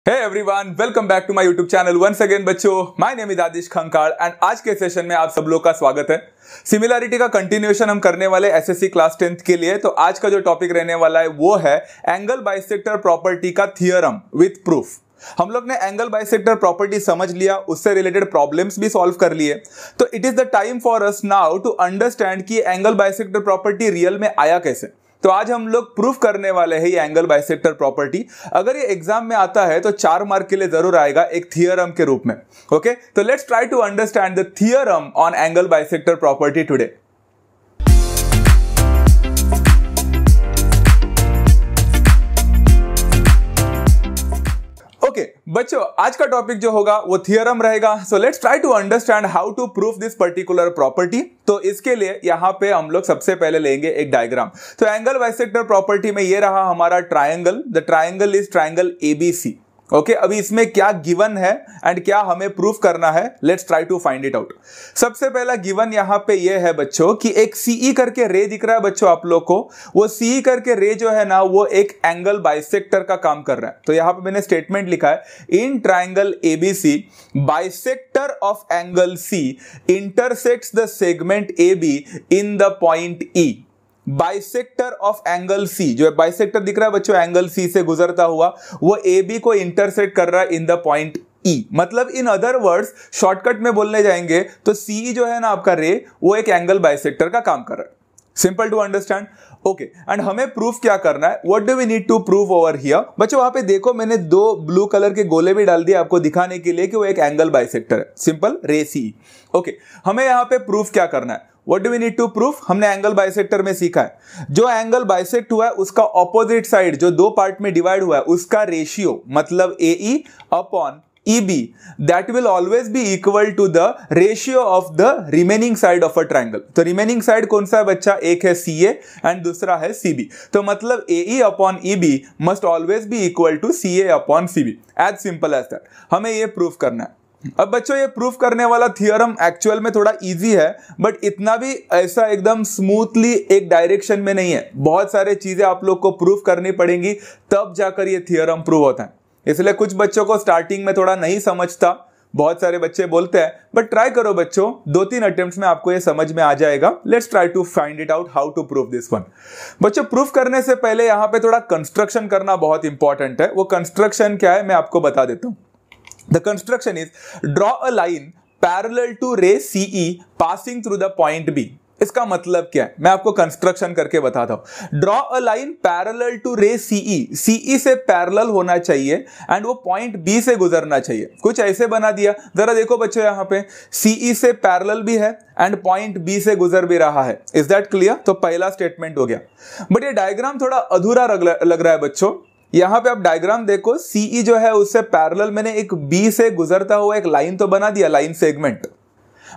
Hey everyone, welcome back to my YouTube channel once again बच्चों, my name is Adish Khankad and आज के session में आप सब लोग का स्वागत है। सिमिलरिटी का कंटिन्यूएशन हम करने वाले एसएससी क्लास 10th के लिए। तो आज का जो टॉपिक रहने वाला है वो है एंगल बाइसेक्टर प्रॉपर्टी का थियरम विथ प्रूफ। हम लोग ने एंगल बाइसेक्टर प्रॉपर्टी समझ लिया, उससे रिलेटेड प्रॉब्लम्स भी सॉल्व कर लिए। तो it is the time for us now to understand कि एंगल बाइसेक्टर प्रॉपर्टी रियल में आया कैसे। तो आज हम लोग प्रूफ करने वाले हैं ये एंगल बाइसेक्टर प्रॉपर्टी। अगर ये एग्जाम में आता है तो 4 मार्क के लिए जरूर आएगा एक थियरम के रूप में। ओके, तो let's try to understand the theorem on angle bisector property today. बच्चों, आज का टॉपिक जो होगा वो थियरम रहेगा। So let's try to understand how to proof this particular property. तो इसके लिए यहां पे हम लोग सबसे पहले लेंगे एक डायग्राम। तो एंगल बाइसेक्टर प्रॉपर्टी में ये रहा हमारा triangle. The triangle is triangle ABC. Okay, अभी इसमें क्या गिवन है एंड क्या हमें प्रूफ करना है, let's try to find it out. सबसे पहला गिवन यहां पे ये है बच्चों कि एक सीई करके रे दिख रहा है बच्चों आप लोग को। वो सीई करके रे जो है ना वो एक एंगल बाइसेक्टर का काम कर रहा है। तो यहां पे मैंने स्टेटमेंट लिखा है, in triangle ABC bisector of angle C intersects the segment AB in the point E. Bisector of angle C, जो है बाइसेक्टर दिख रहा है बच्चों एंगल सी से गुजरता हुआ, वो ए बी को इंटरसेक्ट कर रहा है इन द पॉइंट ई। मतलब इन अदर वर्ड्स शॉर्टकट में बोलने जाएंगे तो सी जो है ना आपका रे, वो एक एंगल बाइसेक्टर का काम कर रहा है। Simple to understand. Okay, and हमें प्रूफ क्या करना है, what do we need to prove over here. बच्चों वहां पे देखो मैंने 2 ब्लू कलर के गोले भी डाल दिए आपको दिखाने के लिए कि वो एक एंगल बाइसेक्टर है। सिंपल, रे सी। ओके, हमें यहां पे प्रूफ क्या करना है, What do we need to prove? हमने एंगल बाइसेक्टर में सीखा है, जो एंगल बाइसेक्ट हुआ है उसका ऑपोजिट साइड जो 2 पार्ट में डिवाइड हुआ है उसका रेशियो मतलब AE upon EB that will always be equal to the ratio of the remaining side of a triangle। तो रिमेनिंग साइड कौन सा है बच्चा, एक है CA एंड दूसरा है CB। तो मतलब AE upon EB must always be equal to CA upon CB। As simple as that, हमें ये प्रूफ करना है। अब बच्चों ये प्रूफ करने वाला थियरम एक्चुअल में थोड़ा इजी है, बट इतना भी ऐसा एकदम स्मूथली एक डायरेक्शन में नहीं है। बहुत सारे चीजें आप लोग को प्रूफ करनी पड़ेंगी तब जाकर ये थियरम प्रूव होता है। इसलिए कुछ बच्चों को स्टार्टिंग में थोड़ा नहीं समझता, बहुत सारे बच्चे बोलते हैं, बट ट्राई करो बच्चों, 2-3 अटेम्प्ट्स में आपको ये समझ में आ जाएगा। Let's try to find it out how to prove this one. बच्चों प्रूफ करने से पहले यहां पे थोड़ा कंस्ट्रक्शन करना बहुत इंपॉर्टेंट है। वो कंस्ट्रक्शन क्या है मैं आपको बता देता हूं। The construction is draw a line parallel to ray CE passing through the point B। इसका मतलब क्या है मैं आपको कंस्ट्रक्शन करके बताता हूं। Draw a line parallel to ray CE, CE से पैरेलल होना चाहिए एंड वो पॉइंट बी से गुजरना चाहिए। कुछ ऐसे बना दिया, जरा देखो बच्चों यहां पे सीई से पैरेलल भी है एंड पॉइंट बी से गुजर भी रहा है। Is that clear? तो पहला स्टेटमेंट हो गया, बट ये डायग्राम थोड़ा अधूरा लग रहा है बच्चों। यहां पे आप डायग्राम देखो, सीई जो है उससे पैरेलल मैंने एक बी से गुजरता हुआ एक लाइन तो बना दिया, लाइन सेगमेंट,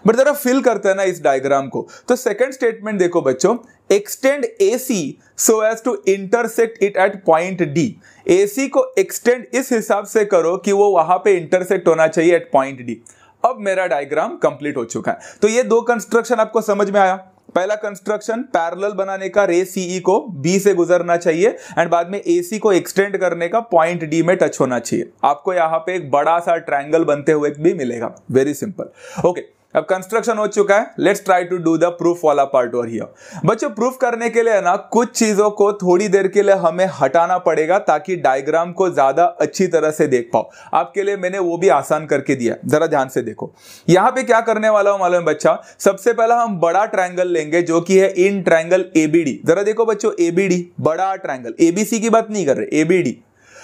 बट जरा फिल करते हैं ना इस डायग्राम को। तो सेकंड स्टेटमेंट देखो बच्चों, extend AC so as to intersect it at point D। AC को एक्सटेंड इस हिसाब से करो कि वो वहां पे इंटरसेक्ट होना चाहिए एट पॉइंट D। अब मेरा डायग्राम कंप्लीट हो चुका है। तो ये 2 कंस्ट्रक्शन आपको समझ में आया। पहला कंस्ट्रक्शन पैरेलल बनाने का, रे सीई को बी से गुजरना चाहिए एंड बाद में AC को एक्सटेंड करने का, पॉइंट डी में टच होना चाहिए। आपको यहां पे एक बड़ा सा ट्रायंगल बनते हुए भी मिलेगा। Very simple. ओके, अब कंस्ट्रक्शन हो चुका है, let's try to do the proof वाला पार्ट ओवर हियर। बच्चों प्रूफ करने के लिए ना कुछ चीजों को थोड़ी देर के लिए हमें हटाना पड़ेगा ताकि डायग्राम को ज्यादा अच्छी तरह से देख पाओ। आपके लिए मैंने वो भी आसान करके दिया, जरा ध्यान से देखो। यहां पे क्या करने वाला हूं मालूम है बच्चा, सबसे पहला हम बड़ा ट्रायंगल लेंगे जो कि है इन ट्रायंगल ABD। जरा देखो बच्चों ABD बड़ा ट्रायंगल, ABC की बात नहीं कर रहे, ABD।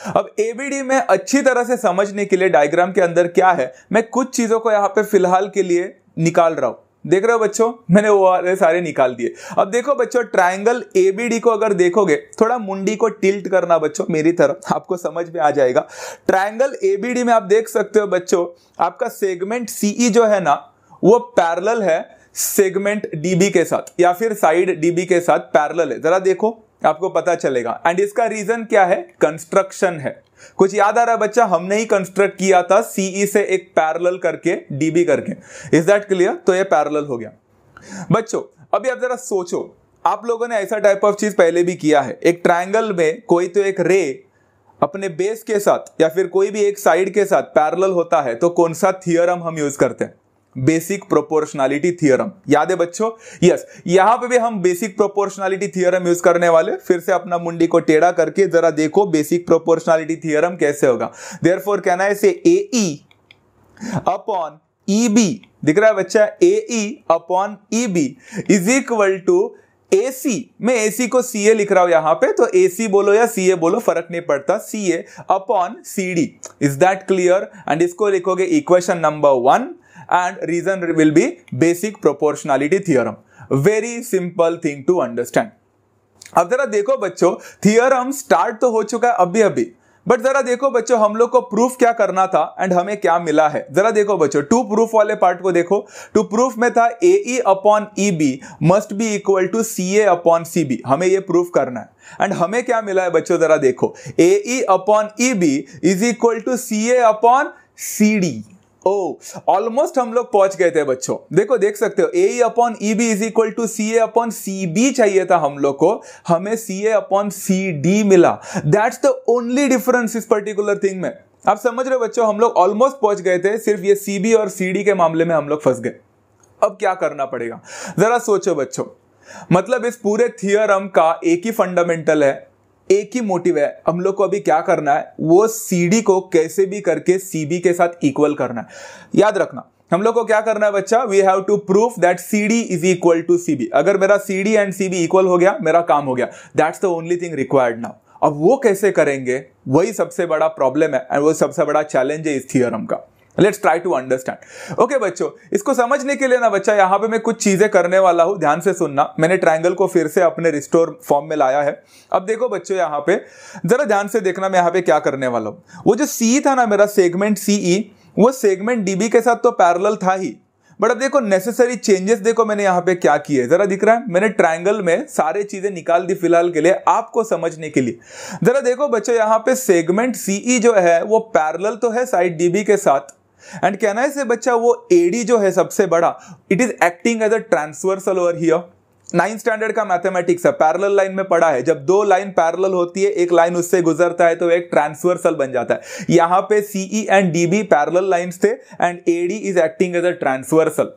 अब ABD में अच्छी तरह से समझने के लिए डायग्राम के अंदर क्या है, मैं कुछ चीजों को यहां पे फिलहाल के लिए निकाल रहा हूं। देख रहे हो बच्चों, मैंने वो वाले सारे निकाल दिए। अब देखो बच्चों, ट्रायंगल ABD को अगर देखोगे, थोड़ा मुंडी को टिल्ट करना बच्चों मेरी तरफ, आपको समझ में आ जाएगा। ट्रायंगल ABD में आप देख सकते हो बच्चों, आपका सेगमेंट CE जो है ना वो पैरेलल है सेगमेंट DB के साथ, या फिर साइड DB के साथ पैरेलल है। जरा देखो आपको पता चलेगा। एंड इसका रीजन क्या है, कंस्ट्रक्शन है। कुछ याद आ रहा है बच्चा, हमने ही कंस्ट्रक्ट किया था सीई से एक पैरेलल करके डीबी करके। Is that clear? तो ये पैरेलल हो गया बच्चों। अभी आप जरा सोचो, आप लोगों ने ऐसा टाइप ऑफ चीज पहले भी किया है। एक ट्रायंगल में कोई तो एक रे अपने बेस के साथ या फिर कोई भी एक साइड के साथ पैरेलल होता है तो कौन सा थियरम हम यूज करते हैं? Basic proportionality theorem. याद है बच्चों? यस, यहां पे भी हम बेसिक प्रोपोर्शनैलिटी थ्योरम यूज करने वाले। फिर से अपना मुंडी को टेढ़ा करके जरा देखो बेसिक प्रोपोर्शनैलिटी थ्योरम कैसे होगा। देयरफॉर कैन आई से AE अपॉन EB, दिख रहा है बच्चा? AE upon EB is equal to AC, मैं AC को CA लिख रहा हूं यहां पे, तो AC बोलो या CA बोलो फर्क नहीं पड़ता, CA upon CD। Is that clear? And इसको लिखोगे equation number 1 and reason will be basic proportionality theorem. Very simple thing to understand. अब जरा देखो बच्चों, थियरम स्टार्ट तो हो चुका है अभी, बट जरा देखो बच्चों हम लोग को प्रूफ क्या करना था एंड हमें क्या मिला है। जरा देखो बच्चों, टू प्रूफ वाले पार्ट को देखो। टू प्रूफ में था AE upon EB must be equal to CA upon CB, हमें ये प्रूफ करना है। एंड हमें क्या मिला है बच्चों, जरा देखो AE upon EB is equal to CA upon CD। Almost हम लोग पहुंच गए थे बच्चों। देखो, देख सकते हो AE upon EB is equal to CA upon CB चाहिए था हम लोग को, हमें CA अपॉन CD मिला। दैट्स द ओनली डिफरेंस इस पर्टिकुलर थिंग में। आप समझ रहे हो बच्चों, हम लोग ऑलमोस्ट पहुंच गए थे, सिर्फ ये CB और CD के मामले में हम लोग फंस गए। अब क्या करना पड़ेगा जरा सोचो बच्चों। मतलब इस पूरे थियरम का एक ही फंडामेंटल है, एक ही मोटिव है, हम लोग को अभी क्या करना है, वो CD को कैसे भी करके CB के साथ इक्वल करना है। याद रखना, हम लोग को क्या करना है बच्चा, we have to proof that CD is equal to CB। अगर मेरा CD एंड CB इक्वल हो गया, मेरा काम हो गया। That's the only thing required now. अब वो कैसे करेंगे, वही सबसे बड़ा प्रॉब्लम है एंड वो सबसे बड़ा चैलेंज है इस थियरम का। Let's try to understand. Okay बच्चों, इसको समझने के लिए ना बच्चा यहां पे मैं कुछ चीजें करने वाला हूं, ध्यान से सुनना। मैंने ट्रायंगल को फिर से अपने रिस्टोर फॉर्म में लाया है। अब देखो बच्चों, यहां पे जरा ध्यान से देखना, मैं यहां पे क्या करने वाला हूं। वो जो C था ना मेरा सेगमेंट CE, वो सेगमेंट DB के साथ तो पैरेलल था ही, बट अब देखो नेसेसरी चेंजेस देखो मैंने यहां पे क्या किए, जरा दिख रहा है? मैंने ट्रायंगल में सारे चीजें निकाल दी फिलहाल के लिए आपको समझने के लिए। जरा देखो बच्चों, यहां पे सेगमेंट CE जो है वो पैरेलल तो है साइड DB के साथ, एंड कहना है से बच्चा वो AD जो है सबसे बड़ा, it is acting as a transversal over here. 9th standard का मैथमेटिक्स है, पैरेलल लाइन में पढ़ा है, जब दो लाइन पैरेलल होती है, एक लाइन उससे गुजरता है तो एक ट्रांसवर्सल बन जाता है। यहां पे CE and DB parallel lines थे and AD is acting as a transversal.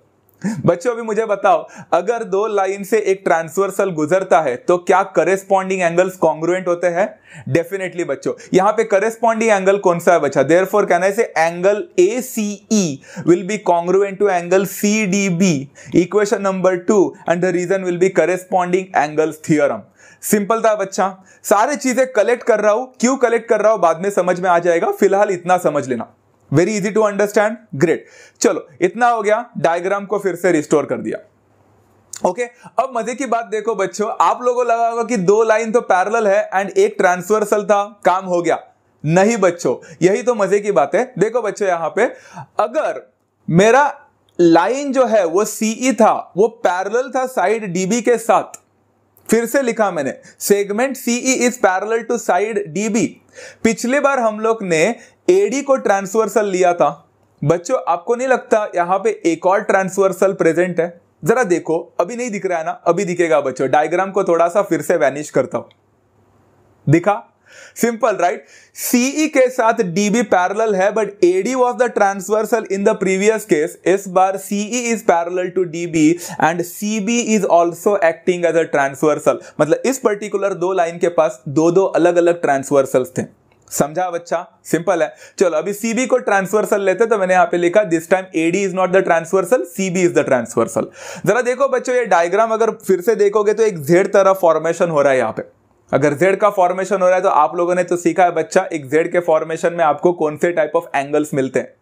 बच्चों अभी मुझे बताओ, अगर दो लाइन से एक ट्रांसवर्सल गुजरता है तो क्या करेस्पॉन्डिंग एंगल्स कॉन्ग्रुएंट होते हैं? डेफिनेटली बच्चों। यहां पे करेस्पॉन्डिंग एंगल कौन सा है बच्चा? देयरफॉर कहना है से angle ACE will be congruent to angle CDB, equation number 2, and the reason will be corresponding angles theorem. Simple था बच्चा, सारी चीजें कलेक्ट कर रहा हूं, क्यों कलेक्ट कर रहा हूं बाद में समझ में आ जाएगा, फिलहाल इतना समझ लेना। Very easy to understand, great. चलो इतना हो गया, डायग्राम को फिर से रिस्टोर कर दिया। ओके, अब मजे की बात देखो बच्चों, आप लोगों को लगा होगा कि दो लाइन तो पैरेलल है एंड एक ट्रांसवर्सल था, काम हो गया। नहीं बच्चों, यही तो मजे की बात है। देखो बच्चों, यहां पे अगर मेरा लाइन जो है वो CE था, वो पैरेलल था साइड DB के साथ, फिर से लिखा मैंने, segment CE is parallel to side DB। पिछले बार हम लोग ने AD को ट्रांसवर्सल लिया था। बच्चों आपको नहीं लगता यहां पे एक और ट्रांसवर्सल प्रेजेंट है? जरा देखो, अभी नहीं दिख रहा है ना, अभी दिखेगा बच्चों। डायग्राम को थोड़ा सा फिर से वैनिश करता हूं, दिखा? Simple right? CE के साथ DB पैरेलल है, but AD was the transversal in the previous case. इस बार CE is parallel to DB and CB is also acting as a transversal. मतलब इस पर्टिकुलर दो लाइन के पास दो दो अलग अलग ट्रांसवर्सल्स थे। समझा बच्चा? सिंपल है। चलो अभी CB को ट्रांसवर्सल लेते, तो मैंने यहां पे लिखा this time AD is not the transversal, CB is the transversal. जरा देखो बच्चों, ये डायग्राम अगर फिर से देखोगे तो एक Z तरह फॉर्मेशन हो रहा है यहां पे। अगर Z का फॉर्मेशन हो रहा है तो आप लोगों ने तो सीखा है बच्चा, एक Z के फॉर्मेशन में आपको कौन से टाइप ऑफ एंगल्स मिलते हैं?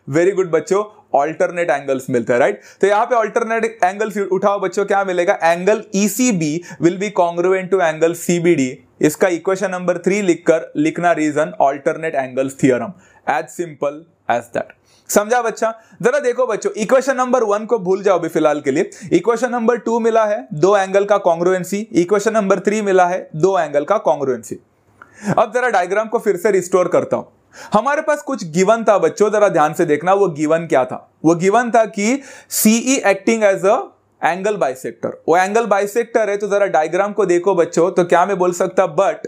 वेरी गुड बच्चों, ऑल्टरनेट एंगल्स मिलते हैं, राइट? तो यहां पे ऑल्टरनेट एंगल्स उठाओ बच्चों, क्या मिलेगा? Angle ECB will be congruent to angle CBD। इसका इक्वेशन नंबर 3 लिखकर लिखना reason alternate angles theorem. As simple as that. समझा बच्चा? जरा देखो बच्चों, इक्वेशन नंबर 1 को भूल जाओ अभी फिलहाल के लिए। इक्वेशन नंबर 2 मिला है दो एंगल का कॉन्ग्रुएंसी, इक्वेशन नंबर 3 मिला है दो एंगल का कॉन्ग्रुएंसी। अब जरा डायग्राम को फिर से रिस्टोर करता हूं। हमारे पास कुछ गिवन था बच्चों, जरा ध्यान से देखना। वो गिवन क्या था? वो गिवन था कि CE acting as a angle bisector. वो एंगल बाइसेक्टर है, तो जरा डायग्राम को देखो बच्चों, तो क्या मैं बोल सकता, but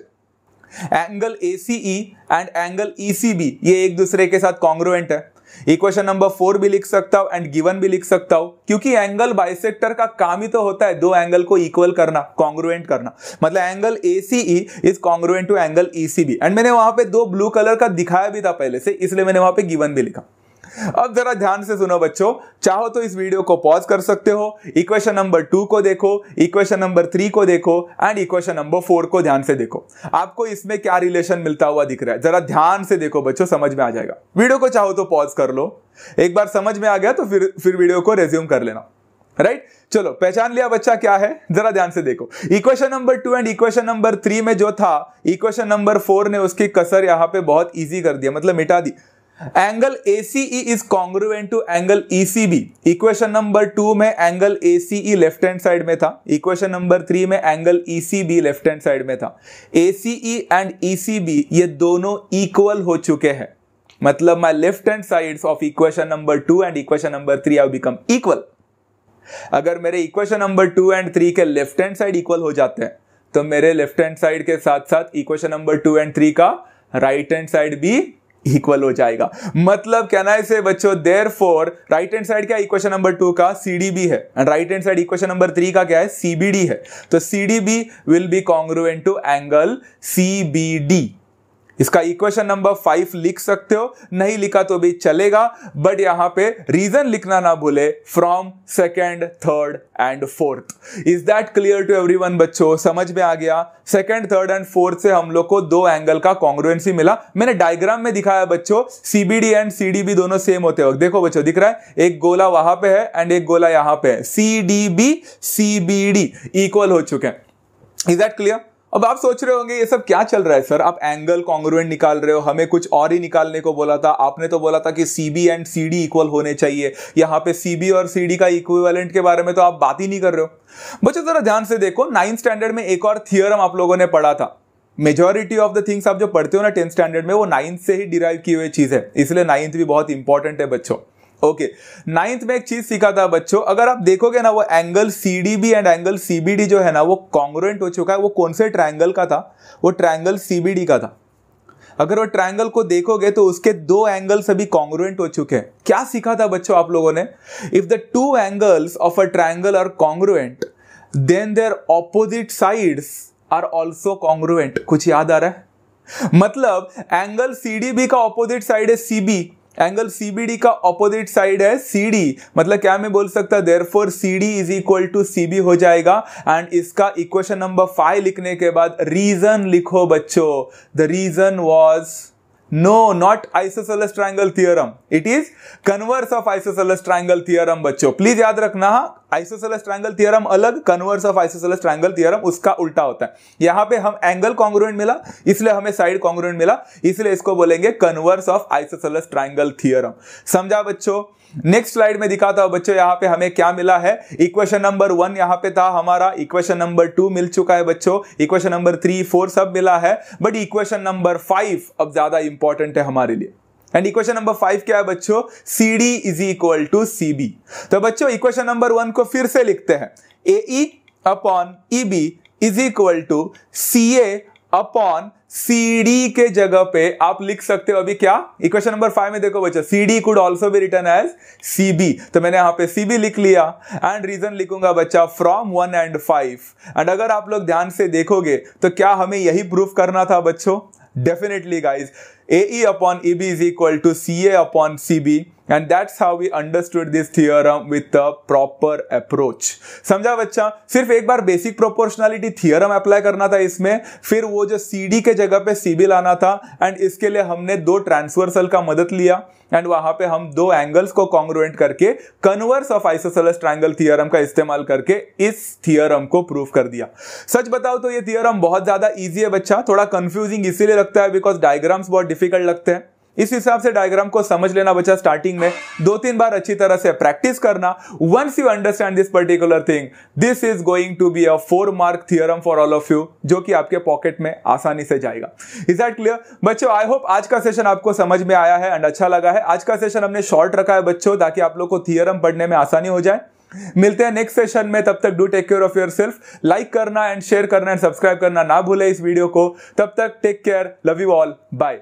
angle ACE and angle ECB ये एक दूसरे के साथ कॉन्ग्रुएंट है। इक्वेशन नंबर 4 भी लिख सकता हूं एंड गिवन भी लिख सकता हूं, क्योंकि एंगल बाइसेक्टर का काम ही तो होता है दो एंगल को इक्वल करना, कॉन्ग्रुएंट करना। मतलब angle ACE is congruent to angle ECB and मैंने वहां पे दो ब्लू कलर का दिखाया भी था पहले से, इसलिए मैंने वहां पे गिवन भी लिखा। अब जरा ध्यान से सुनो बच्चों, चाहो तो इस वीडियो को पॉज कर सकते हो, इक्वेशन नंबर 2 को देखो, इक्वेशन नंबर 3 को देखो एंड इक्वेशन नंबर 4 को ध्यान से देखो। आपको इसमें क्या रिलेशन मिलता हुआ दिख रहा है जरा ध्यान से देखो बच्चों, समझ में आ जाएगा। वीडियो को चाहो तो पॉज कर लो, एक बार समझ में आ गया तो फिर वीडियो को रेज्यूम कर लेना। राइट, चलो पहचान लिया बच्चा क्या है, जरा ध्यान से देखो। Equation number 2 and equation number 3 में जो था, इक्वेशन नंबर 4 ने उसकी कसर यहां पे बहुत इजी कर दिया, मतलब मिटा दी। Angle ACE is congruent to angle ECB। Equation number 2 में angle ACE left hand side में था, इक्वेशन नंबर 3 में angle ECB left hand side में था। ACE एंड ECB ये दोनों इक्वल हो चुके हैं, मतलब my left hand sides of equation number 2 and equation number 3 have become equal. अगर मेरे इक्वेशन नंबर 2 एंड 3 के लेफ्ट हैंड साइड इक्वल हो जाते हैं तो मेरे लेफ्ट हैंड साइड के साथ साथ इक्वेशन नंबर 2 एंड 3 का राइट हैंड साइड भी इक्वल हो जाएगा। मतलब कहना है से बच्चों, देयरफॉर राइट हैंड साइड क्या इक्वेशन नंबर 2 का CDB है and right hand side equation number 3 का क्या है CBD है, तो CDB will be congruent to angle CBD। इसका इक्वेशन नंबर 5 लिख सकते हो, नहीं लिखा तो भी चलेगा, बट यहां पे रीजन लिखना ना भूले, from second, third and fourth. Is that clear to everyone बच्चों, समझ में आ गया? सेकंड, थर्ड एंड फोर्थ से हम लोग को दो एंगल का कॉन्ग्रुएंसी मिला। मैंने डायग्राम में दिखाया बच्चों, CBD एंड CDB दोनों सेम होते वक्त, देखो बच्चों दिख रहा है, एक गोला वहां पे है एंड एक गोला यहां पे है, CDB CBD इक्वल हो चुके हैं। Is that clear? अब आप सोच रहे होंगे ये सब क्या चल रहा है सर, आप एंगल कॉन्ग्रुएंट निकाल रहे हो, हमें कुछ और ही निकालने को बोला था, आपने तो बोला था कि CB एंड CD इक्वल होने चाहिए, यहाँ पे CB और CD का इक्विवेलेंट के बारे में तो आप बात ही नहीं कर रहे हो। बच्चों जरा ध्यान से देखो, 9th स्टैंडर्ड में एक और थियरम आप लोगों ने पढ़ा था। मेजॉरिटी ऑफ द थिंग्स आप जो पढ़ते हो ना 10th स्टैंडर्ड में, वो 9th से ही डिराइव की हुई चीज है, इसलिए 9th भी बहुत इंपॉर्टेंट है बच्चों। ओके, 9th में एक चीज सीखा था बच्चों, अगर आप देखोगे ना वो angle CDB and angle CBD जो है ना वो कॉन्ग्रुएंट हो चुका है। वो कौन से ट्रायंगल का था? वो ट्रायंगल CBD का था। अगर वो ट्रायंगल को देखोगे तो उसके दो एंगल सभी कॉन्ग्रुएंट हो चुके हैं। क्या सीखा था बच्चों आप लोगों ने? If the two angles of a triangle are congruent then their opposite sides are also congruent. कुछ याद आ रहा है? मतलब एंगल CDB का ऑपोजिट साइड है CB, एंगल CBD का ऑपोजिट साइड है CD। मतलब क्या मैं बोल सकता, therefore CD is equal to CB हो जाएगा। एंड इसका इक्वेशन नंबर 5 लिखने के बाद रीजन लिखो बच्चों, the reason was no not isosceles triangle theorem, it is converse of isosceles triangle theorem. बच्चों प्लीज याद रखना, आइसोसेलेस ट्रायंगल थ्योरम अलग, converse of isosceles triangle theorem उसका उल्टा होता है। यहां पे हम एंगल कॉन्ग्रुएंट मिला इसलिए हमें साइड कॉन्ग्रुएंट मिला, इसलिए इसको बोलेंगे converse of isosceles triangle theorem. समझा बच्चों? नेक्स्ट स्लाइड में दिखाता हूं बच्चों, यहां पे हमें क्या मिला है। इक्वेशन नंबर 1 यहां पे था हमारा, इक्वेशन नंबर 2 मिल चुका है बच्चों, इक्वेशन नंबर 3, 4 सब मिला है, बट इक्वेशन नंबर 5 अब ज्यादा इंपॉर्टेंट है हमारे लिए। एंड इक्वेशन नंबर 5 क्या है बच्चों? CD is equal to CB। तो बच्चों इक्वेशन नंबर 1 को फिर से लिखते हैं, AE upon EB is equal to CA upon CD के जगह पे आप लिख सकते हो अभी क्या, इक्वेशन नंबर 5 में देखो बच्चों, CD could also be written as CB, तो मैंने यहां पे CB लिख लिया एंड रीजन लिखूंगा बच्चा फ्रॉम 1 एंड 5। एंड अगर आप लोग ध्यान से देखोगे तो क्या हमें यही प्रूफ करना था बच्चों? Definitely guys, AE upon EB is equal to CA upon CB and that's how we understood this theorem with a proper approach। समझा बच्चा? सिर्फ एक बार बेसिक प्रोपोर्शनलिटी थियरम अप्लाई करना था इसमें, फिर वो जो CD के जगह पे CB लाना था एंड इसके लिए हमने दो ट्रांसवर्सल का मदद लिया एंड वहां पे हम दो एंगल्स को कॉन्ग्रुएंट करके converse of isosceles triangle theorem का इस्तेमाल करके इस थ्योरम को प्रूफ कर दिया। सच बताओ तो ये थ्योरम बहुत ज्यादा इजी है बच्चा, थोड़ा कंफ्यूजिंग इसीलिए लगता है बिकॉज डायग्राम्स बहुत डिफिकल्ट लगते हैं। इस हिसाब से डायग्राम को समझ लेना बच्चा, स्टार्टिंग में 2-3 बार अच्छी तरह से प्रैक्टिस करना। Once you understand this particular thing, this is going to be a 4 mark theorem for all of you, जो कि आपके पॉकेट में आसानी से जाएगा। इज दैट क्लियर बच्चों? आई होप आज का सेशन आपको समझ में आया है एंड अच्छा लगा है। आज का सेशन हमने शॉर्ट रखा है बच्चों ताकि आप लोग को थ्योरम पढ़ने में आसानी हो जाए। मिलते हैं नेक्स्ट सेशन में, तब तक do take care of yourself. Like करना एंड शेयर करना एंड सब्सक्राइब करना ना भूले इस वीडियो को। तब तक take care, love you all, bye.